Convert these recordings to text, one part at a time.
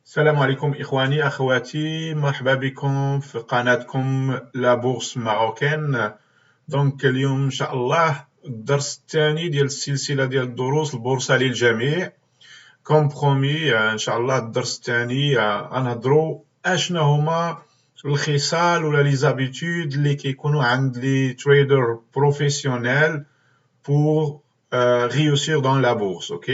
السلام عليكم إخواني أخواتي، مرحبا بكم في قناتكم لا بورس ماروكان. دونك اليوم إن شاء الله الدرس الثاني ديال السلسلة ديال الدروس البورصة للجميع. كوم برومي إن شاء الله الدرس الثاني غنهضرو أشنا هما الخصال ولا لي زابيتود اللي كيكونوا عند لي تريدر بروفيسيونيل pour réussir dans la bourse. OK.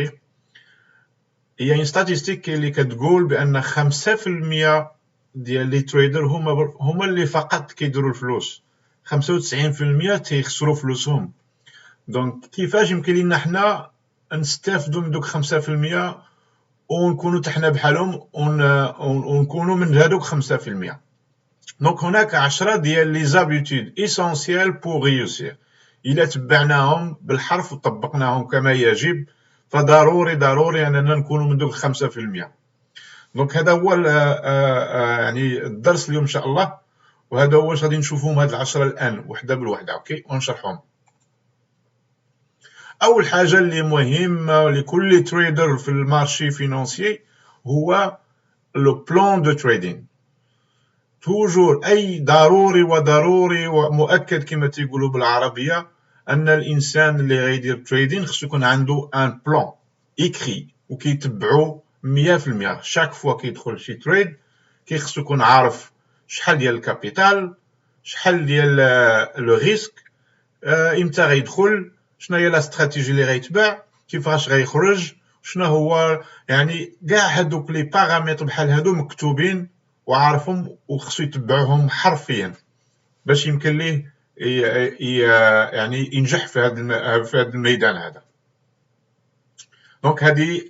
Il y a une statistique اللي كتقول بأن 5% ديال لي تريدر هما اللي فقط كيديروا الفلوس، 95% تيخسروا فلوسهم. دونك كيفاش يمكن لينا حنا نستافدوا من دوك 5% ونكونوا حنا بحالهم ونكونوا من هذوك 5%. دونك هناك 10 ديال لي زابيتود اسونسيال بور ريوسير، الا تبعناهم بالحرف وطبقناهم كما يجب فضروري اننا نكونوا من دوك 5%. دونك هذا هو يعني الدرس اليوم ان شاء الله، وهذا هو واش غادي نشوفوهم هاد العشرة الان وحده بالوحده. اوكي، ونشرحهم. اول حاجه اللي مهمه لكل تريدر في المارشي فينانسيي هو لو بلان دو تريدين. توجور اي ضروري ومؤكد كما تيقولوا بالعربيه ان الانسان اللي غيدير تريدين خصو يكون عنده ان بلان ايكري وكيتبعو 100%. شاك فوا كيدخل شي تريد خصو يكون عارف شحال ديال الكابيتال، شحال ديال لو ريسك، امتى غيدخل، شنو هي لا استراتيجي اللي غيتبع، كيفاش غيخرج، شنو هو يعني كاع هذوك لي بارامتر بحال هادو مكتوبين وعارفهم وخصو يتبعوهم حرفيا باش يمكن ليه يعني ينجح في هذا الميدان هذا. دونك هذه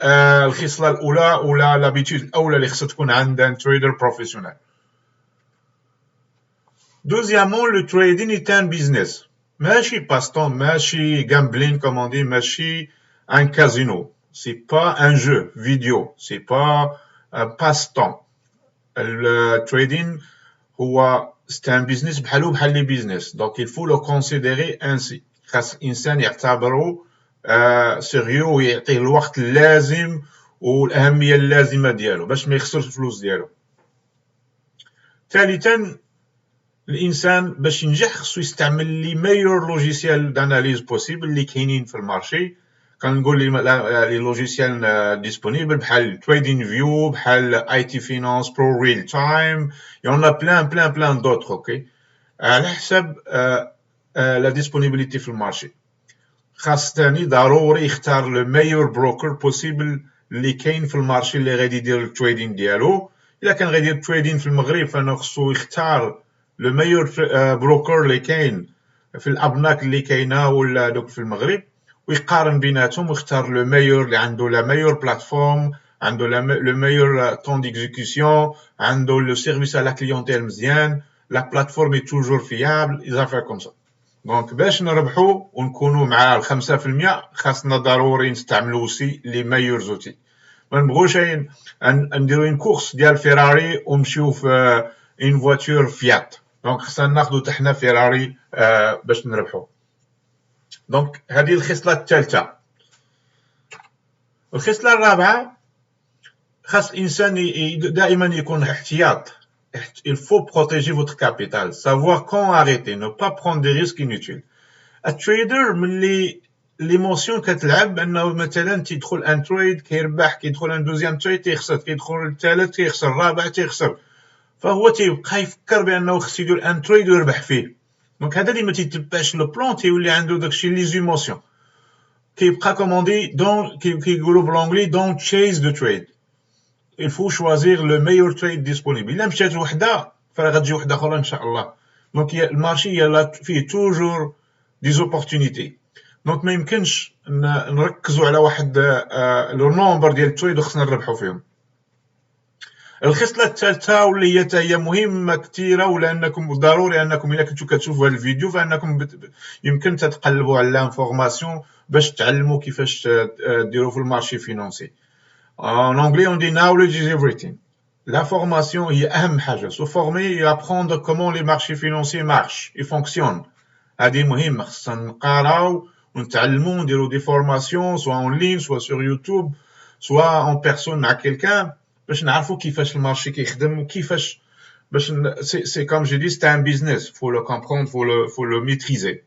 الخصله الاولى ولا لابيتود الاولى اللي خصها تكون عند ان تريدر بروفيسيونيل. دوزيامون لو تريدين ايت ان بيزنس، ماشي باستون، ماشي gambling comme on dit, ماشي un casino, c'est pas un jeu vidéo, c'est pas un passe-temps. Le trading هو c'est un business بحال لي business, donc il faut le considérer ainsi. خاص الانسان يعتبره سيريو ويعطيه الوقت اللازم والاهميه اللازمه ديالو باش ما يخسرش الفلوس ديالو. ثالثا الانسان باش ينجح خصو يستعمل لي ميور لوجيسيال داناليز بوسيبل اللي كاينين في المارشي. كنقول لي لوجيسيال ديسپونيبل بحال تريدين فيو، بحال اي تي فينانس برو ريل تايم، يون بلان دوطخ. اوكي، على حسب لا ديسپونيبيليتي في المارشي. خاص ثاني ضروري يختار لو ميور بروكر بوسيبل اللي كاين في المارشي اللي غادي يدير التريدين ديالو. الا كان غادي يدير التريدين في المغرب فانا خصو يختار لو ميور بروكر اللي كاين في الابناك اللي كاينه ولا دوك في المغرب، ويقارن بيناتهم ويختار لو ميور اللي عنده لا ميور بلاتفورم، عنده لو ميور طون ديكزيكسيون، عنده لو سيرفيس على كليونتيل مزيان، لا بلاتفورم اي توجور فيابل، ايزافير كوم سا. دونك باش نربحوا ونكونوا مع 5% خاصنا ضروري نستعملوا اوسي لي ميور زوتي. ما نبغوش نديروا ان كورس ديال فيراري ونمشيو في ان فواتور فيات. دونك خصنا ناخذوا حنا فيراري باش نربحوا. دونك هذه الخصله الثالثه. الخصله الرابعه خاص الانسان دائما يكون احتياط. Il faut protéger votre capital, savoir quand arrêter, ne pas prendre des risques inutiles. التريدر ملي ليموسيون كتلعب انه مثلا تيدخل ان تريد كيربح، كيدخل ان دوزيام تريد تيخسر، كيدخل الثالث كيخسر، الرابع تيخسر، فهو تيبقى يفكر بانه خصو يدير ان تريد ويربح فيه. دونك هذا اللي ما تيتبعش لو بلان تيولي عنده داكشي لي زيموسيون، كيبقى كوموندي دون كيقولوا بالانجلي دونت تشيز دو تريد. il faut choisir le meilleur trade disponible. الا مشات وحده فراه غتجي وحده اخرى ان شاء الله. دونك المارشي فيه توجور دي زوبورتونيتي. دونك ما يمكنش نركزوا على واحد لو نومبر ديال التريد وخصنا نربحوا فيهم. الخصله الثالثه واللي هي مهمه كثيره، ولانكم ضروري انكم الا كنتو كتشوفوا هذا الفيديو فانكم يمكن تتقلبوا على الانفورماسيون باش تعلموا كيفاش ديروا في المارشي فينانسي. En anglais, on dit knowledge is everything. L'information est أهم حاجة. Se former et apprendre comment les marchés financiers marchent et fonctionnent. هذه مهمة. خصنا نقراو ونتعلموا نديروا des formations soit en ligne, soit sur YouTube, soit en personne مع quelqu'un باش نعرفوا كيفاش المارشي كيخدم وكيفاش باش سي كوم جي دي سي ان بيزنس faut le comprendre faut le maîtriser.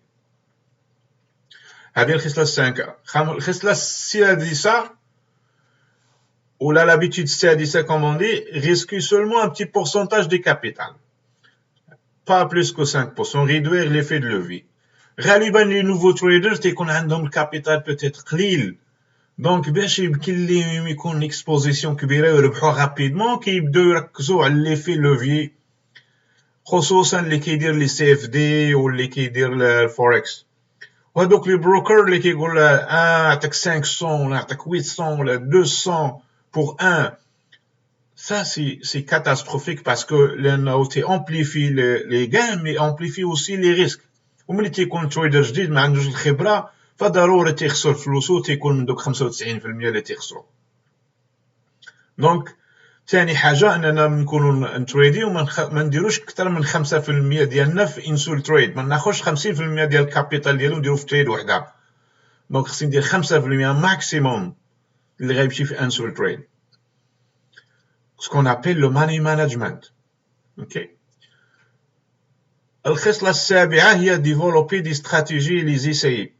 هذه الخصلة السانكة. الخصلة السادسة ولا l'habitude السادسة comme on dit risque seulement un petit pourcentage du capital, pas plus que 5%, réduire l'effet de levier. غالبا les nouveaux traders تيكون عندهم الكابيتال peut-être قليل، دونك باش يمكن لهم يكون اكسبوزيسيون كبيره ويربحوا رابيدمون كيبداو يركزوا على ليفي لوفي، خصوصا اللي كيدير لي سي اف دي واللي كيدير الفوركس. وهذوك لي بروكر اللي كيقول عطاك 500 ولا عطاك 800 ولا 200 pour 1، ça c'est catastrophique parce que لانه تي امبليفي لي gains mais امبليفي aussi les risques. وملي تيكون تريدر جديد ما عندوش الخبره فضروري تيخسر فلوسو، تيكون من دوك 95% اللي تيخسروا. دونك ثاني حاجه اننا نكونوا نتريدي وما نديروش اكثر من 5% ديالنا في انسول تريد، ما ناخذش 50% ديال الكابيتال ديالو نديرو في تريد وحده. دونك خصني ندير 5% ماكسيموم اللي غيمشي في انسول تريد، سكون ابل لو ماني مانجمنت. اوكي. الخصله السابعه هي ديفلوبي دي استراتيجي لي زيساي.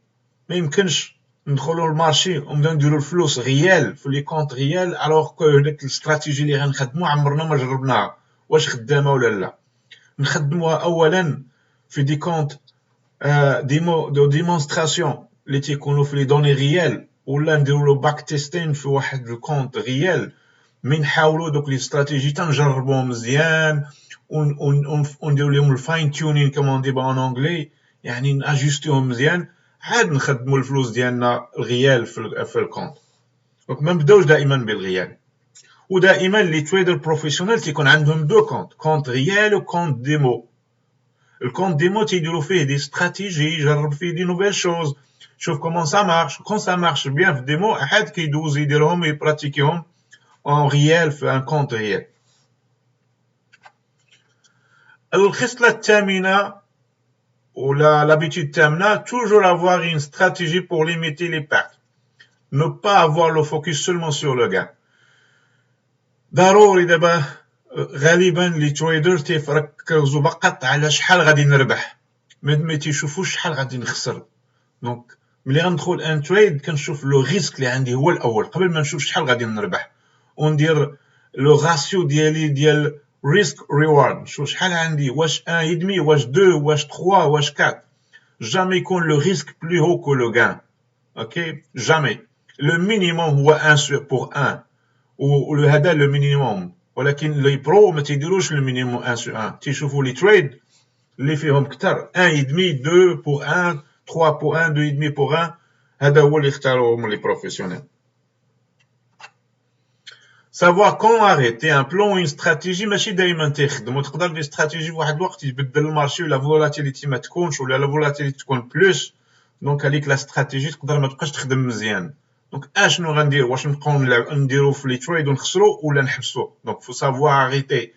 ما يمكنش ندخلوا للمارشي ونبداو نديروا الفلوس ريال في لي كونط ريال الوغ كو ديك الاستراتيجي اللي غنخدموا عمرنا ما جربناها واش خدامه ولا لا. نخدموها اولا في دي كونط دو ديمونستراسيون اللي تيكونوا في لي دوني ريال، ولا نديروا له باك تيستين في واحد الكونط ريال. من نحاولوا دوك لي استراتيجي تنجربوهم مزيان ونديروا لهم الفاين تيونين كما دي با ان انجلي، يعني ناجستيهم مزيان عاد نخدموا الفلوس ديالنا الغيال في الكونت. دونك ما نبداوش دائما بالغيال. ودائما لي تريدر بروفيسيونيل تيكون عندهم دو كونت غيال وكونت ديمو. الكونت ديمو تيديروا فيه دي استراتيجي، يجرب فيه دي نوفيل شوز، شوف كومون سا مارش. كون سا مارش بيان في الديمو احد كيدوز يديرهم ويبراتيكيهم اون غيال في ان كونت غيال. الخصله الثامنه ou l'habitude terminale, toujours avoir une stratégie pour limiter les pertes. Ne pas avoir le focus seulement sur le gain. ضروري دابا غالبا لي تريدر تيركزوا فقط على شحال غادي نربح، ما تيشوفوش شحال غادي نخسر. دونك ملي غندخل ان تريد كنشوف لو ريسك اللي عندي هو الاول قبل ما نشوف شحال غادي نربح، وندير لو راسيو ديالي ديال risk reward. شو شحال عندي، واش 1.5 واش 2 واش 3 واش 4. jamais يكون le risque plus haut que le gain. ok jamais. le minimum هو 1 pour 1 وهذا le minimum، ولكن لي برو ما تيديروش le minimum 1 sur 1. تيشوفوا لي تريد اللي فيهم كثر 1.5 2 pour 1 3 pour 1 2.5 pour 1، هذا هو اللي اختاروهم لي بروفيسيونيل. savoir quand arrêter un plan ou une stratégie ماشي دائما تخدم، وتقدر دير استراتيجي في واحد الوقت يتبدل المارشي ولا فولاتيليتي ما تكونش ولا لا فولاتيليتي تكون بلوس، دونك هذيك لا استراتيجي تقدر ما تبقاش تخدم مزيان. دونك اشنو غندير، واش نبقاو نديرو في لي تريد ونخسروا ولا نحبسوا؟ دونك فو سافوار اريتي.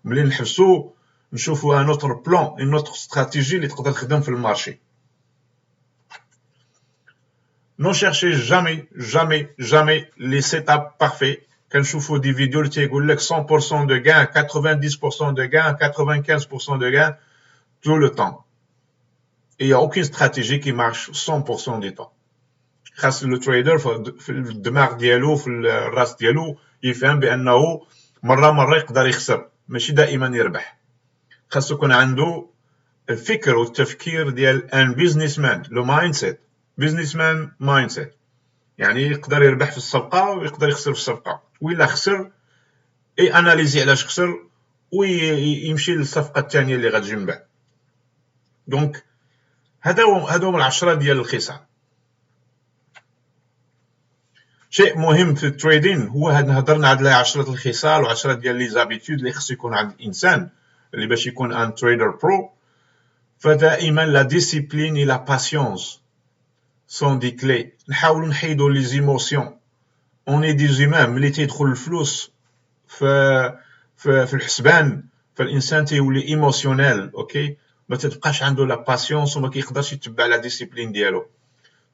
ملي نحبسوا نشوفوا ان اوتر بلان اون اوتر استراتيجي اللي تقدر تخدم في المارشي. نو شيرشي jamais les setups parfaits. كنشوفوا دي فيديو اللي تيقول لك 100% de gain 90% de gain 95% de gain tout le temps. Et il n'y a aucune stratégie qui marche 100% du temps. خاص لو تريدر في الدماغ ديالو في الراس ديالو يفهم بانه مره يقدر يخسر ماشي دائما يربح. خاص يكون عنده الفكر والتفكير ديال ان بيزنس مان، لو مايند سيت، بيزنس مان مايند سيت. يعني يقدر يربح في الصفقه ويقدر يخسر في الصفقه، وإلا خسر اي اناليزي علاش خسر ويمشي للصفقه الثانيه اللي غتجي من بعد. دونك هادو من 10 ديال الخصال. شيء مهم في التريدين هو هضرنا على 10 الخصال و10 ديال لي زابيتود اللي خصو يكون عند الانسان اللي باش يكون ان تريدر برو. فدائما لا ديسيبلين اي لا باسيونس سون دي كلي. نحاولوا نحيدوا لي زيموسيون. اون اي دي زيمان ملي تيدخل الفلوس في الحسبان فالانسان تيولي ايموسيونيل. اوكي، ما تبقاش عنده لا باسيونس وما كيقدرش يتبع لا ديسيبلين ديالو.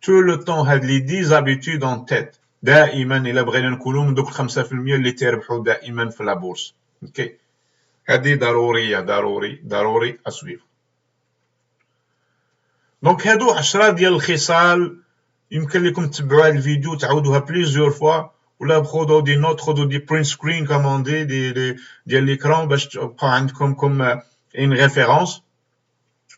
tout le temps هاد لي 10 habitudes en tête دائما الا بغينا نكونوا من دوك 5% اللي تيربحوا دائما في لابورس. اوكي، هذه ضروريه ضروري اسويف. دونك هادو 10 ديال الخصال يمكن لكم تتبعوا هذا الفيديو تعاودوها بليزيور فوا، ولا خذوا دي نوت، خذوا دي برين سكرين كومون ديال ليكران باش تبقى عندكم كوم ان ريفيرونس.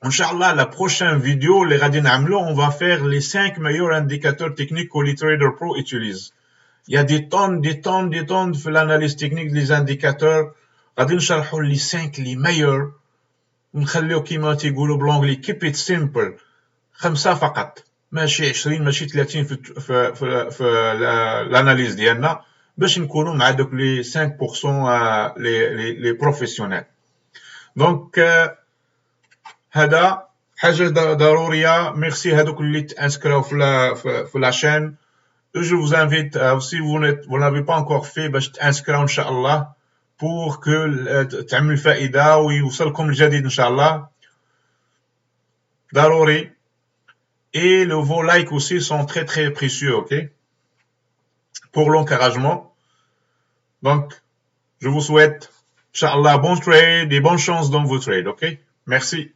ان شاء الله la prochaine vidéo اللي غادي نعملو on va faire les 5 meilleurs indicateurs techniques que les traders pro utilisent. Il y a des tonnes في l'analyse technique des indicateurs. غادي نشرحوا les 5 les meilleurs ونخليو كيما تيقولوا بالانجلي keep it simple، 5 فقط ماشي 20 ماشي 30 في الاناليز ديالنا باش نكونوا مع دوك لي 5% لي بروفيسيونيل. دونك هذا حاجه ضروريه. ميرسي هذوك اللي تانسكراو في لا شين. Je vous invite, si vous n'avez pas encore fait, باش تانسكراو ان شاء الله pour que تعمل فائده ويوصلكم الجديد ان شاء الله ضروري. Et vos likes aussi sont très très précieux, ok, pour l'encouragement. Donc, je vous souhaite, Inch'Allah, bon trade et bonne chance dans vos trades, ok. Merci.